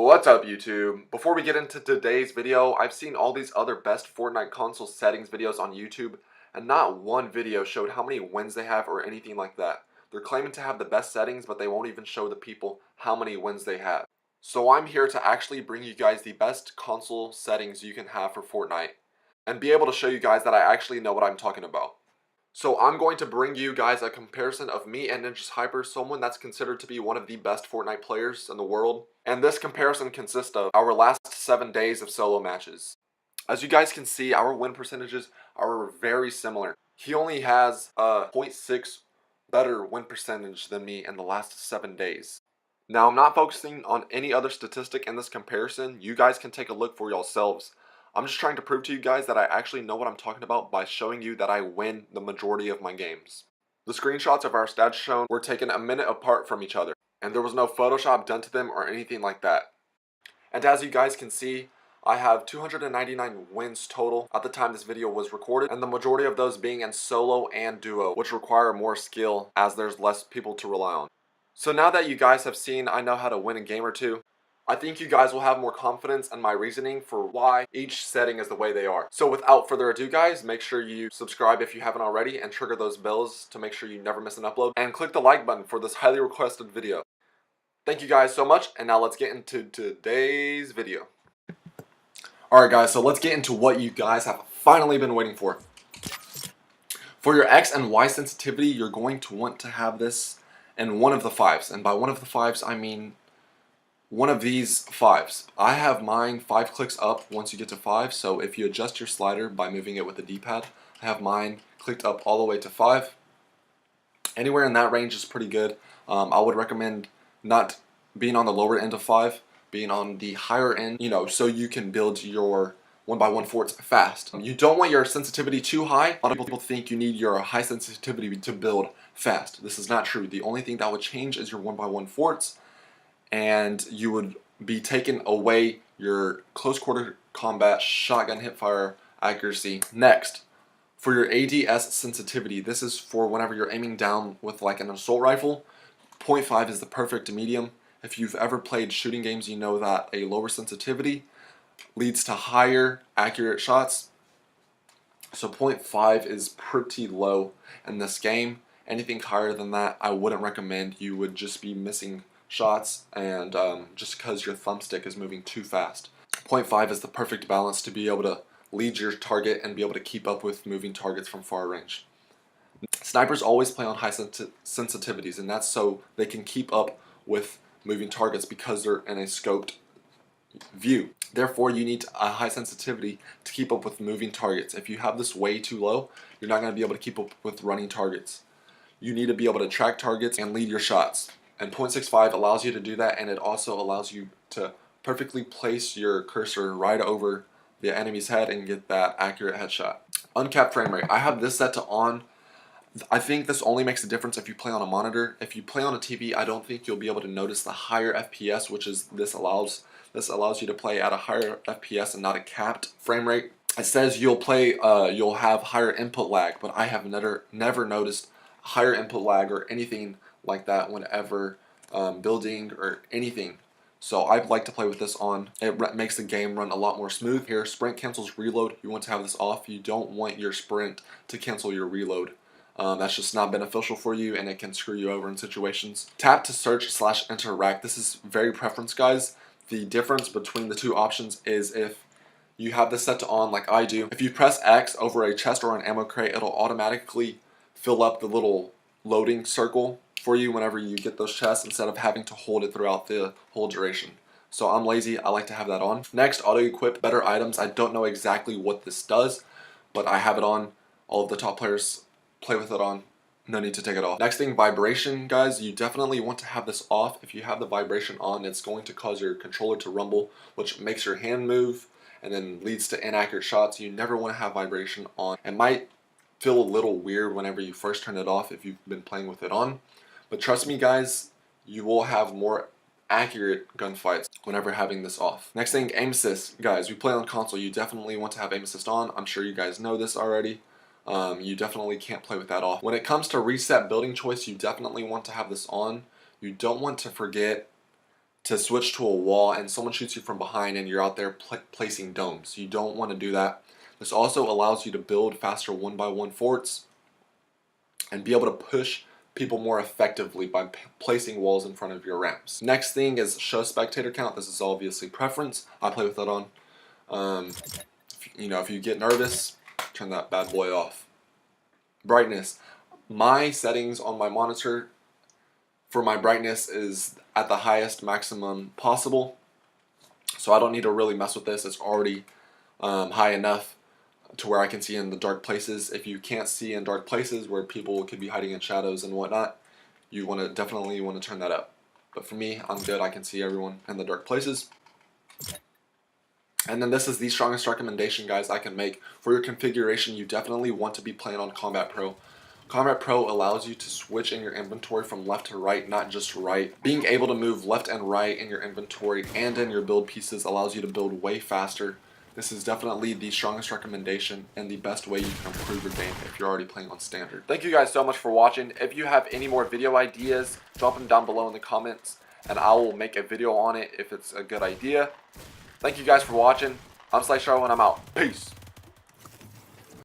What's up, YouTube? Before we get into today's video, I've seen all these other best Fortnite console settings videos on YouTube, and not one video showed how many wins they have or anything like that. They're claiming to have the best settings, but they won't even show the people how many wins they have. So I'm here to actually bring you guys the best console settings you can have for Fortnite, and be able to show you guys that I actually know what I'm talking about. So I'm going to bring you guys a comparison of me and Ninja's Hyper, someone that's considered to be one of the best Fortnite players in the world. And this comparison consists of our last 7 days of solo matches. As you guys can see, our win percentages are very similar. He only has a 0.6 better win percentage than me in the last 7 days. Now, I'm not focusing on any other statistic in this comparison. You guys can take a look for yourselves. I'm just trying to prove to you guys that I actually know what I'm talking about by showing you that I win the majority of my games. The screenshots of our stats shown were taken a minute apart from each other, and there was no Photoshop done to them or anything like that. And as you guys can see, I have 299 wins total at the time this video was recorded, and the majority of those being in solo and duo, which require more skill as there's less people to rely on. So now that you guys have seen I know how to win a game or two, I think you guys will have more confidence in my reasoning for why each setting is the way they are. So without further ado, guys, make sure you subscribe if you haven't already and trigger those bells to make sure you never miss an upload, and click the like button for this highly requested video. Thank you guys so much, and now let's get into today's video. Alright guys, so let's get into what you guys have finally been waiting for. For your X and Y sensitivity, you're going to want to have this in one of the fives, and by one of the fives I mean one of these fives. I have mine 5 clicks up once you get to 5, so if you adjust your slider by moving it with the D-pad, I have mine clicked up all the way to 5. Anywhere in that range is pretty good. I would recommend not being on the lower end of 5, being on the higher end, so you can build your 1x1 forts fast. You don't want your sensitivity too high. A lot of people think you need your high sensitivity to build fast. This is not true. The only thing that would change is your 1x1 forts, and you would be taking away your close quarter combat shotgun hipfire accuracy. Next, for your ADS sensitivity, this is for whenever you're aiming down with like an assault rifle. 0.5 is the perfect medium. If you've ever played shooting games, you know that a lower sensitivity leads to higher accurate shots. So 0.5 is pretty low in this game. Anything higher than that, I wouldn't recommend. You would just be missing shots, and just because your thumbstick is moving too fast. 0.5 is the perfect balance to be able to lead your target and be able to keep up with moving targets from far range. Snipers always play on high sensitivities, and that's so they can keep up with moving targets because they're in a scoped view. Therefore, you need a high sensitivity to keep up with moving targets. If you have this way too low, you're not going to be able to keep up with running targets. You need to be able to track targets and lead your shots. And 0.65 allows you to do that, and it also allows you to perfectly place your cursor right over the enemy's head and get that accurate headshot. Uncapped frame rate. I have this set to on. I think this only makes a difference if you play on a monitor. If you play on a TV, I don't think you'll be able to notice the higher FPS, which is this allows. This allows you to play at a higher FPS and not a capped frame rate. It says you'll have higher input lag, but I have never noticed higher input lag or anything like that whenever building or anything. So I'd like to play with this on. It makes the game run a lot more smooth. Here, sprint cancels reload. You want to have this off. You don't want your sprint to cancel your reload. That's just not beneficial for you, and it can screw you over in situations. Tap to search/interact. This is very preference, guys. The difference between the two options is if you have this set to on like I do. If you press X over a chest or an ammo crate, it'll automatically fill up the little loading circle for you whenever you get those chests instead of having to hold it throughout the whole duration. So I'm lazy, I like to have that on. Next, auto equip better items. I don't know exactly what this does, but I have it on. All of the top players play with it on. No need to take it off. Next thing, vibration, guys. You definitely want to have this off. If you have the vibration on, it's going to cause your controller to rumble, which makes your hand move and then leads to inaccurate shots. You never want to have vibration on. It might feel a little weird whenever you first turn it off if you've been playing with it on. But trust me, guys, you will have more accurate gunfights whenever having this off. Next thing, aim assist. Guys, we play on console. You definitely want to have aim assist on. I'm sure you guys know this already. You definitely can't play with that off. When it comes to reset building choice, you definitely want to have this on. You don't want to forget to switch to a wall and someone shoots you from behind and you're out there placing domes. You don't want to do that. This also allows you to build faster 1x1 forts and be able to push people more effectively by placing walls in front of your ramps. Next thing is show spectator count. This is obviously preference. I play with that on. If you get nervous, turn that bad boy off. Brightness. My settings on my monitor for my brightness is at the highest maximum possible, so I don't need to really mess with this. It's already high enough to where I can see in the dark places. If you can't see in dark places where people could be hiding in shadows and whatnot, you definitely want to turn that up. But for me, I'm good. I can see everyone in the dark places. And then this is the strongest recommendation, guys, I can make for your configuration. You definitely want to be playing on Combat Pro. Combat Pro allows you to switch in your inventory from left to right, not just right. Being able to move left and right in your inventory and in your build pieces allows you to build way faster. This is definitely the strongest recommendation and the best way you can improve your game if you're already playing on standard. Thank you guys so much for watching. If you have any more video ideas, drop them down below in the comments and I will make a video on it if it's a good idea. Thank you guys for watching. I'm Sly Sharrow and I'm out. Peace.